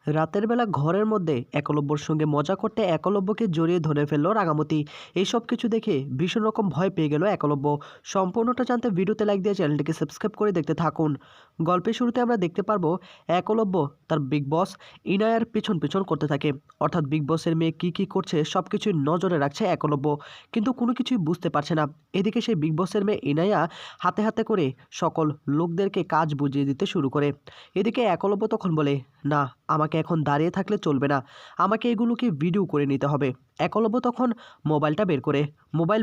রাতের বেলা ঘরের মধ্যে একলব্যর সঙ্গে মজা করতে একলব্যকে জড়িয়ে ধরে ফেললো রাঙামতি। এইসব কিছু দেখে ভীষণ রকম ভয় পেয়ে গেল একলব্য। সম্পূর্ণটা জানতে ভিডিওতে লাইক দিয়ে চ্যানেলটিকে সাবস্ক্রাইব করে দেখতে থাকুন। গল্পের শুরুতে আমরা দেখতে পারবো একলব্য তার বিগ বস ইনায়ার পিছন পিছন করতে থাকে। অর্থাৎ বিগ বসের মেয়ে কি করছে সব কিছুই নজরে রাখছে একলব্য, কিন্তু কোনো কিছুই বুঝতে পারছে না। এদিকে সেই বিগ বসের মেয়ে ইনায়া হাতে হাতে করে সকল লোকদেরকে কাজ বুঝিয়ে দিতে শুরু করে। এদিকে একলব্য তখন বলে, না, আমাকে এখন দাঁড়িয়ে থাকলে চলবে না, আমাকে এগুলোকে ভিডিও করে নিতে হবে। একলব্য তখন মোবাইল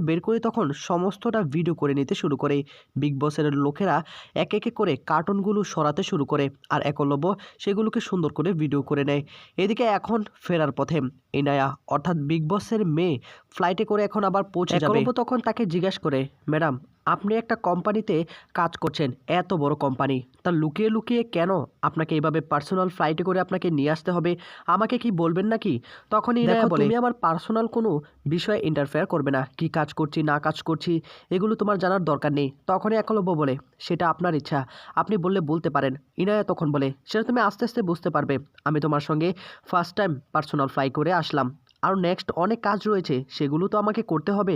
বের করে তখন সমস্তটা ভিডিও করে নিতে শুরু করে। বিগ বসের লোকেরা এক একে করে কার্টুনগুলো সরাতে শুরু করে, আর একলব্য সেগুলোকে সুন্দর করে ভিডিও করে নেয়। এদিকে এখন ফেরার পথে ইনায়া অর্থাৎ বিগ বসের মেয়ে ফ্লাইটে করে এখন আবার পৌঁছে যাবে। একলব্য তখন তাকে জিজ্ঞাসা করে, ম্যাডাম, আপনি একটা কোম্পানিতে কাজ করছেন, এত বড় কোম্পানি, তা লুকিয়ে লুকিয়ে কেন আপনাকে এইভাবে পার্সোনাল ফ্লাইটে করে আপনাকে নিয়ে আসতে হবে? আমাকে কি বলবেন নাকি? তখনই দেখো, তুমি আমার পার্সোনাল কোনো বিষয়ে ইন্টারফেয়ার করবে না। কি কাজ করছি না কাজ করছি এগুলো তোমার জানার দরকার নেই। তখনই একলব্য বলে, সেটা আপনার ইচ্ছা, আপনি বললে বলতে পারেন। ইনায়া তখন বলে, সেটা তুমি আস্তে আস্তে বুঝতে পারবে। আমি তোমার সঙ্গে ফার্স্ট টাইম পার্সোনাল ফ্লাই করে আসলাম, আর নেক্সট অনেক কাজ রয়েছে, সেগুলো তো আমাকে করতে হবে।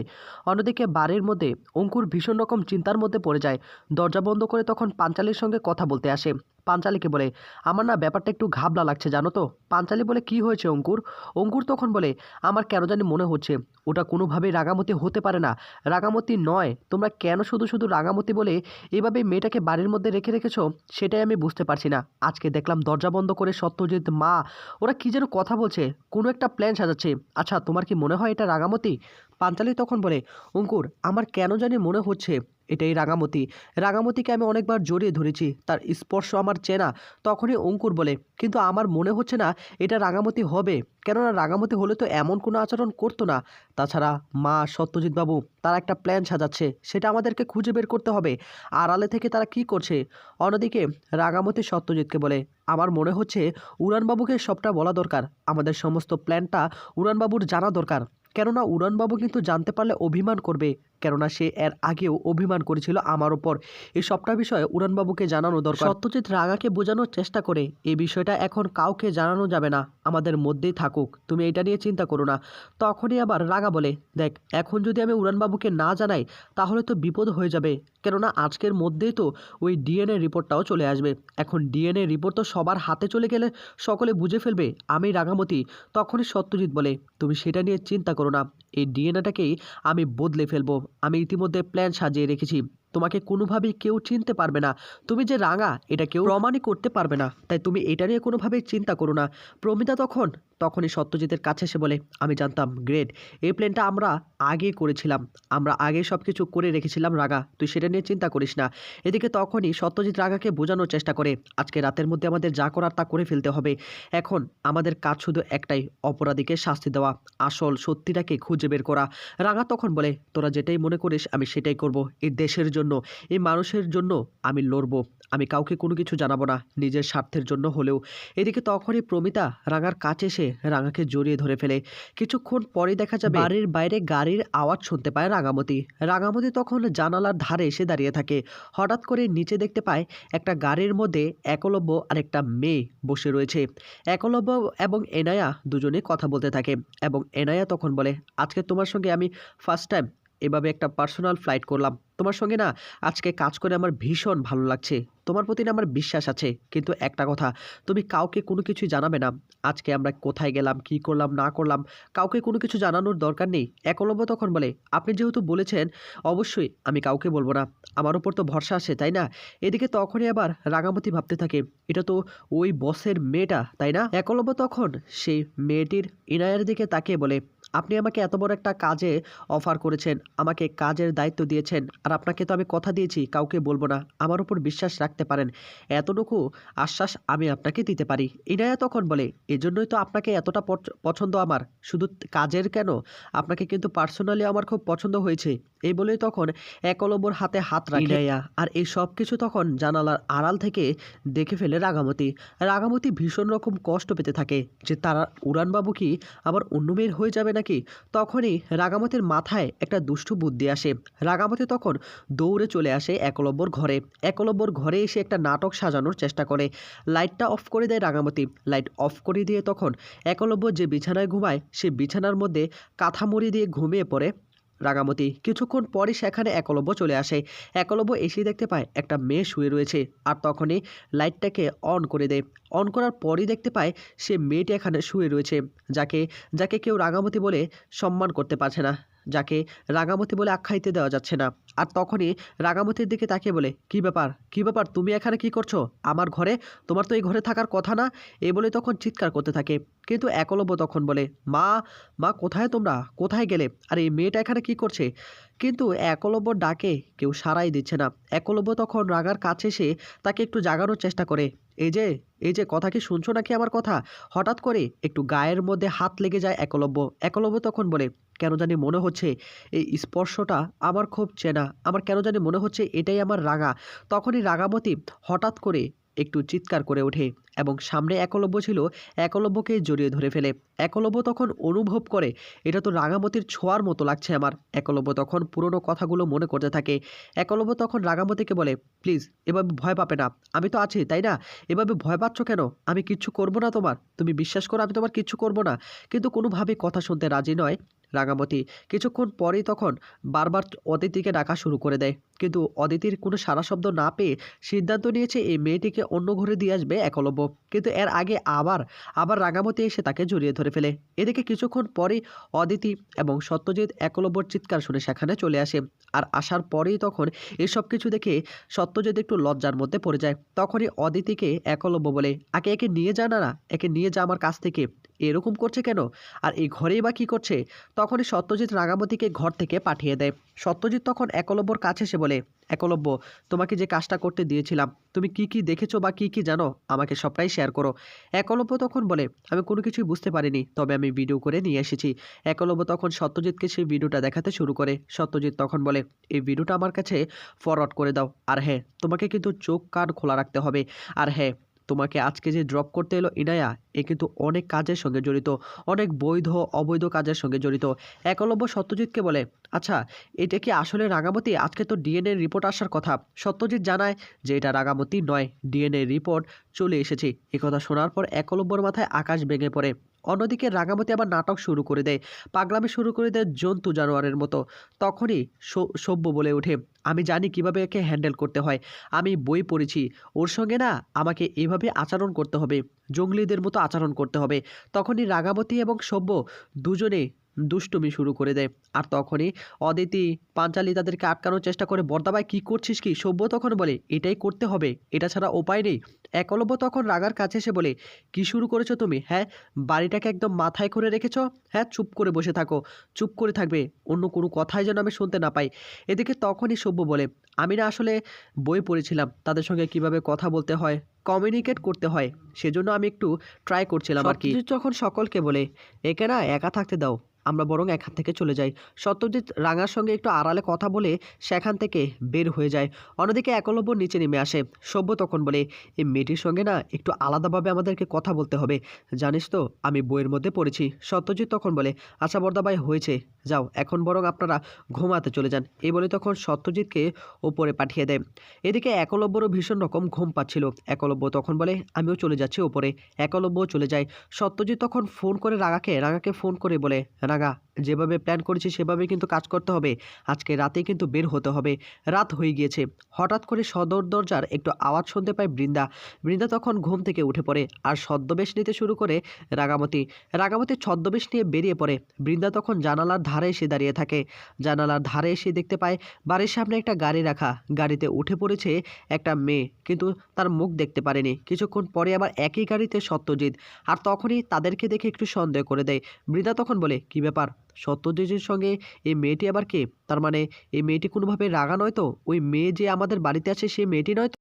অন্যদিকে বাড়ির মধ্যে অঙ্কুর ভীষণ রকম চিন্তার মধ্যে পড়ে যায়। দরজা বন্ধ করে তখন পাঞ্চালির সঙ্গে কথা বলতে আসে। পাঞ্চালিকে বলে, আমার না ব্যাপারটা একটু ঘাবলা লাগছে জানো তো। পাঞ্চালি বলে, কি হয়েছে অঙ্কুর? অঙ্কুর তখন বলে, আমার কেন জানি মনে হচ্ছে ওটা কোনোভাবেই রাঙামতি হতে পারে না। রাঙামতি নয়, তোমরা কেন শুধু শুধু রাঙামতি বলে এভাবে মেয়েটাকে বাড়ির মধ্যে রেখে রেখেছো, সেটাই আমি বুঝতে পারছি না। আজকে দেখলাম দরজা বন্ধ করে সত্যজিৎ, মা, ওরা কি যেন কথা বলছে, কোনো একটা প্ল্যান সাজাচ্ছে। আচ্ছা, তোমার কি মনে হয় এটা রাঙামতি? পাঞ্চালি তখন বলে, অঙ্কুর, আমার কেন জানি মনে হচ্ছে এটাই রাঙামতি। রাঙামতিকে আমি অনেকবার জড়িয়ে ধরেছি, তার স্পর্শ আমার চেনা। তখনই অঙ্কুর বলে, কিন্তু আমার মনে হচ্ছে না এটা রাঙামতি হবে, কেননা রাঙামতি হলে তো এমন কোনো আচরণ করতো না। তাছাড়া মা, সত্যজিৎ বাবু, তারা একটা প্ল্যান সাজাচ্ছে, সেটা আমাদেরকে খুঁজে বের করতে হবে। আড়ালে থেকে তারা কি করছে? অন্যদিকে রাঙামতি সত্যজিৎকে বলে, আমার মনে হচ্ছে উড়ানবাবুকে সবটা বলা দরকার, আমাদের সমস্ত প্ল্যানটা উড়ানবাবুর জানা দরকার। কেননা উড়ানবাবু কিন্তু জানতে পারলে অভিমান করবে, কেননা সে এর আগেও অভিমান করেছিল আমার ওপর। এই সবটা বিষয়ে উড়ানবাবুকে জানানো দরকার। সত্যজিৎ রাঙাকে বোঝানোর চেষ্টা করে, এই বিষয়টা এখন কাউকে জানানো যাবে না, আমাদের মধ্যেই থাকুক, তুমি এটা নিয়ে চিন্তা করো না। তখনই আবার রাঙা বলে, দেখ, এখন যদি আমি উড়ানবাবুকে না জানাই তাহলে তো বিপদ হয়ে যাবে, কেননা আজকের মধ্যেই তো ওই ডিএনএ রিপোর্টটাও চলে আসবে। এখন ডিএনএ রিপোর্ট তো সবার হাতে চলে গেলে সকলে বুঝে ফেলবে আমি রাঙামতি। তখনই সত্যজিৎ বলে, তুমি সেটা নিয়ে চিন্তা করো না, এই ডিএনএটাকেই আমি বদলে ফেলবো। আমি ইতিমধ্যে প্ল্যান সাজিয়ে রেখেছি, তোমাকে কোনোভাবেই কেউ চিনতে পারবে না। তুমি যে রাঙা এটা কেউ প্রমাণই করতে পারবে না, তাই তুমি এটা নিয়ে কোনোভাবেই চিন্তা করো না। প্রমিতা তখনই সত্যজিতের কাছে এসে বলে, আমি জানতাম, গ্রেট, এই প্ল্যানটা আমরা আগে করেছিলাম, আমরা আগে সব কিছু করে রেখেছিলাম রাগা, তুই সেটা নিয়ে চিন্তা করিস না। এদিকে তখনই সত্যজিৎ রাগাকে বোঝানোর চেষ্টা করে, আজকে রাতের মধ্যে আমাদের যা করার তা করে ফেলতে হবে। এখন আমাদের কাজ শুধু একটাই, অপরাধীকে শাস্তি দেওয়া, আসল সত্যিটাকে খুঁজে বের করা। রাঙা তখন বলে, তোরা যেটাই মনে করিস আমি সেটাই করব, এই দেশের জন্য, এই মানুষের জন্য আমি লড়বো, আমি কাউকে কোনো কিছু জানাবো না, নিজের স্বার্থের জন্য হলেও। এদিকে তখনই প্রমিতা রাঙার কাছে এসে রাঙাকে জড়িয়ে ধরে ফেলে। কিছুক্ষণ পরে দেখা যাবে বাড়ির বাইরে গাড়ির আওয়াজ শুনতে পায় রাঙামতি। রাঙামতি তখন জানালার ধারে এসে দাঁড়িয়ে থাকে। হঠাৎ করে নিচে দেখতে পায় একটা গাড়ির মধ্যে একলব্য আর একটা মেয়ে বসে রয়েছে। একলব্য এবং এনায়া দুজনে কথা বলতে থাকে, এবং এনায়া তখন বলে, আজকে তোমার সঙ্গে আমি ফার্স্ট টাইম এভাবে একটা পার্সোনাল ফ্লাইট করলাম, তোমার সঙ্গে না আজকে কাজ করে আমার ভীষণ ভালো লাগছে, তোমার প্রতি না আমার বিশ্বাস আছে। কিন্তু একটা কথা, তুমি কাউকে কোনো কিছুই জানাবে না, আজকে আমরা কোথায় গেলাম, কি করলাম না করলাম, কাউকে কোনো কিছু জানানোর দরকার নেই। একলব্য তখন বলে, আপনি যেহেতু বলেছেন অবশ্যই আমি কাউকে বলবো না, আমার উপর তো ভরসা আছে, তাই না? এদিকে তখনই আবার রাঙামতি ভাবতে থাকে, এটা তো ওই বসের মেয়েটা, তাই না? একলব্য তখন সেই মেয়েটির ইনায়ের দিকে তাকিয়ে বলে, আপনি আমাকে এত বড় একটা কাজে অফার করেছেন, আমাকে কাজের দায়িত্ব দিয়েছেন, আর আপনাকে তো আমি কথা দিয়েছি কাউকে বলবো না, আমার উপর বিশ্বাস রাখতে পারেন, এতটুকু আশ্বাস আমি আপনাকে দিতে পারি। ইনায়া তখন বলে, এজন্যই তো আপনাকে এতটা পছন্দ আমার, শুধু কাজের কেন, আপনাকে কিন্তু পার্সোনালি আমার খুব পছন্দ হয়েছে। এই বলেই তখন একলব্যর হাতে হাত রাখে ইনায়া। আর এই সব কিছু তখন জানালার আড়াল থেকে দেখে ফেলে রাঙামতি। রাঙামতি ভীষণ রকম কষ্ট পেতে থাকে যে তারা উড়ানবাবু কি আবার অন্য মেয়ের হয়ে যাবে নাকি। তখনই রাঙামতির মাথায় একটা দুষ্টু বুদ্ধি আসে। রাঙামতি তখন দৌড়ে চলে আসে একলব্যর ঘরে। একলব্যর ঘরে এসে একটা নাটক সাজানোর চেষ্টা করে। লাইটটা অফ করে দেয় রাঙামতি। লাইট অফ করে দিয়ে তখন একলব্য যে বিছানায় ঘুমায় সে বিছানার মধ্যে কাঁথা মুড়ি দিয়ে ঘুমিয়ে পড়ে রাঙামতি। কিছুক্ষণ পরই সেখানে একলব্য চলে আসে। একলব্য এসে দেখতে পায় একটা মেয়ে শুয়ে রয়েছে। আর তখনই লাইটটাকে অন করে দেয়। অন করার পরই দেখতে পায় সে মেয়েটি এখানে শুয়ে রয়েছে, যাকে যাকে কেউ রাঙামতি বলে সম্মান করতে পারছে না, যাকে রাঙামতি বলে আখ্যায়িত দেওয়া যাচ্ছে না। আর তখনই রাঙামতির দিকে তাকিয়ে বলে, কী ব্যাপার, কী ব্যাপার, তুমি এখানে কি করছো আমার ঘরে? তোমার তো এই ঘরে থাকার কথা না। এই বলে তখন চিৎকার করতে থাকে। কিন্তু একলব্য তখন বলে, মা, মা কোথায় তোমরা, কোথায় গেলে? আর এই মেয়েটা এখানে কি করছে? কিন্তু একলব্য ডাকে কেউ সাড়াই দিচ্ছে না। একলব্য তখন রাগার কাছে এসে তাকে একটু জাগানোর চেষ্টা করে। এই যে, এই যে, কথা কি শুনছো নাকি আমার কথা? হঠাৎ করে একটু গায়ের মধ্যে হাত লেগে যায় একলব্য। একলব্য তখন বলে, কেন জানি মনে হচ্ছে এই স্পর্শটা আমার খুব চেনা, আমার কেন জানি মনে হচ্ছে এটাই আমার রাঙা। তখনই রাঙামতি হঠাৎ করে একটু চিৎকার করে ওঠে এবং সামনে একলব্য ছিল, একলব্যকে জড়িয়ে ধরে ফেলে। একলব্য তখন অনুভব করে এটা তো রাঙামতির ছোঁয়ার মতো লাগছে আমার। একলব্য তখন পুরনো কথাগুলো মনে করতে থাকে। একলব্য তখন রাঙামতিকে বলে, প্লিজ এভাবে ভয় পাবে না, আমি তো আছি তাই না? এভাবে ভয় পাচ্ছ কেন? আমি কিচ্ছু করবো না তোমার, তুমি বিশ্বাস করো আমি তোমার কিচ্ছু করবো না। কিন্তু কোনোভাবেই কথা শুনতে রাজি নয় রাঙামতি। কিছুক্ষণ পরেই তখন বারবার অদিতিকে ডাকা শুরু করে দেয়। কিন্তু অদিতির কোনো সাড়া শব্দ না পেয়ে সিদ্ধান্ত নিয়েছে এই মেয়েটিকে অন্য ঘরে দিয়ে আসবে একলব্য। কিন্তু এর আগে আবার আবার রাঙামতি এসে তাকে জড়িয়ে ধরে ফেলে। এদিকে কিছুক্ষণ পরেই অদিতি এবং সত্যজিৎ একলব্যর চিৎকার শুনে সেখানে চলে আসে। আর আসার পরেই তখন এসব কিছু দেখে সত্যজিৎ একটু লজ্জার মধ্যে পড়ে যায়। তখনই অদিতিকে একলব্য বলে, আগে একে নিয়ে যা না, একে নিয়ে যা আমার কাছ থেকে, এরকম করছে কেন? আর এই ঘরেই বা কী করছে? তখনই সত্যজিৎ রাঙামতিকে ঘর থেকে পাঠিয়ে দেয়। সত্যজিৎ তখন একলব্যর কাছে এসে বলে, একলব্য, তোমাকে যে কাজটা করতে দিয়েছিলাম তুমি কি কি দেখেছো বা কি কি জানো আমাকে সবটাই শেয়ার করো। একলব্য তখন বলে, আমি কোনো কিছুই বুঝতে পারিনি, তবে আমি ভিডিও করে নিয়ে এসেছি। একলব্য তখন সত্যজিৎকে সেই ভিডিওটা দেখাতে শুরু করে। সত্যজিৎ তখন বলে, এই ভিডিওটা আমার কাছে ফরওয়ার্ড করে দাও। আর হ্যাঁ, তোমাকে কিন্তু চোখ কান খোলা রাখতে হবে। আর হ্যাঁ, তোমাকে আজকে যে ড্রপ করতে এলো ইনায়া, এ কিন্তু অনেক কাজের সঙ্গে জড়িত, অনেক বৈধ অবৈধ কাজের সঙ্গে জড়িত। একলব্য সত্যজিৎকে বলে, আচ্ছা এটা কি আসলে রাঙামতি? আজকে তো ডিএনএ রিপোর্ট আসার কথা। সত্যজিৎ জানায় যে এটা রাঙামতি নয়, ডিএনএ রিপোর্ট চলে এসেছে। একথা শোনার পর একলব্যর মাথায় আকাশ ভেঙে পড়ে। অন্যদিকে রাঙামতি আবার নাটক শুরু করে দেয়, পাগলামি শুরু করে দেয় জন্তু জানোয়ারের মতো। তখনই সভ্য বলে ওঠে, আমি জানি কিভাবে একে হ্যান্ডেল করতে হয়, আমি বই পড়েছি, ওর সঙ্গে না আমাকে এভাবে আচরণ করতে হবে, জঙ্গলিদের মতো আচরণ করতে হবে। তখনই রাঙামতি এবং সভ্য দুজনে দুষ্টুমি শুরু করে দেয়। আর তখনই অদিতি পাঞ্চালি তাদেরকে আটকানোর চেষ্টা করে, বর্দাভাই কী করছিস কি? সভ্য তখন বলে, এটাই করতে হবে, এটা ছাড়া উপায় নেই। একলব্য তখন রাগার কাছে এসে বলে, কি শুরু করেছো তুমি? হ্যাঁ, বাড়িটাকে একদম মাথায় করে রেখেছো? হ্যাঁ, চুপ করে বসে থাকো, চুপ করে থাকবে, অন্য কোনো কথাই যেন আমি শুনতে না পাই। এদিকে তখনই সভ্য বলে, আমি না আসলে বই পড়েছিলাম তাদের সঙ্গে কিভাবে কথা বলতে হয়, কমিউনিকেট করতে হয়, সেজন্য আমি একটু ট্রাই করছিলাম আর কি। সত্যজিৎ যখন সকলকে বলে, একে না একা থাকতে দাও, আমরা বরং এখান থেকে চলে যাই। সত্যজিৎ রাঙার সঙ্গে একটু আড়ালে কথা বলে সেখান থেকে বের হয়ে যায়। অন্যদিকে একলব্য নিচে নেমে আসে। সভ্য তখন বলে, এই মেয়েটির সঙ্গে না একটু আলাদাভাবে আমাদেরকে কথা বলতে হবে, জানিস তো আমি বইয়ের মধ্যে পড়েছি। সত্যজিৎ তখন বলে, আচ্ছা বর্দাভাই হয়েছে, যাও এখন বরং আপনারা ঘুমাতে চলে যান। এই বলে তখন সত্যজিৎকে ওপরে পাঠিয়ে দেয়। এদিকে একলব্যরও ভীষণ রকম ঘুম পাচ্ছিল। একলব্য তখন বলে, আমিও চলে যাচ্ছি ওপরে। একলব্য চলে যায়। সত্যজিৎ তখন ফোন করে রাঙাকে ফোন করে বলে, রাঙা, যেভাবে প্ল্যান করেছি সেভাবে কিন্তু কাজ করতে হবে, আজকে রাতেই কিন্তু বের হতে হবে, রাত হয়ে গিয়েছে। হঠাৎ করে সদর দরজার একটু আওয়াজ শুনতে পায় বৃন্দা। বৃন্দা তখন ঘুম থেকে উঠে পড়ে আর ছদ্মবেশ নিতে শুরু করে রাঙামতি। রাঙামতি ছদ্মবেশ নিয়ে বেরিয়ে পড়ে। বৃন্দা তখন জানালার ধারে এসে দাঁড়িয়ে থাকে। জানালার ধারে এসে দেখতে পায় বাড়ির সামনে একটা গাড়ি রাখা, গাড়িতে উঠে পড়েছে একটা মেয়ে, কিন্তু তার মুখ দেখতে পারেনি। কিছুক্ষণ পরে আবার একই গাড়িতে সত্যজিৎ। আর তখনই তাদেরকে দেখে একটু সন্দেহ করে দেয়। বৃন্দা তখন বলে, কি ব্যাপার, সত্যজিতের সঙ্গে এই মেয়েটি আবার কে? তার মানে এই মেয়েটি কোনোভাবে রাগা নয় তো? ওই মেয়ে যে আমাদের বাড়িতে আছে সেই মেয়েটি নয় তো?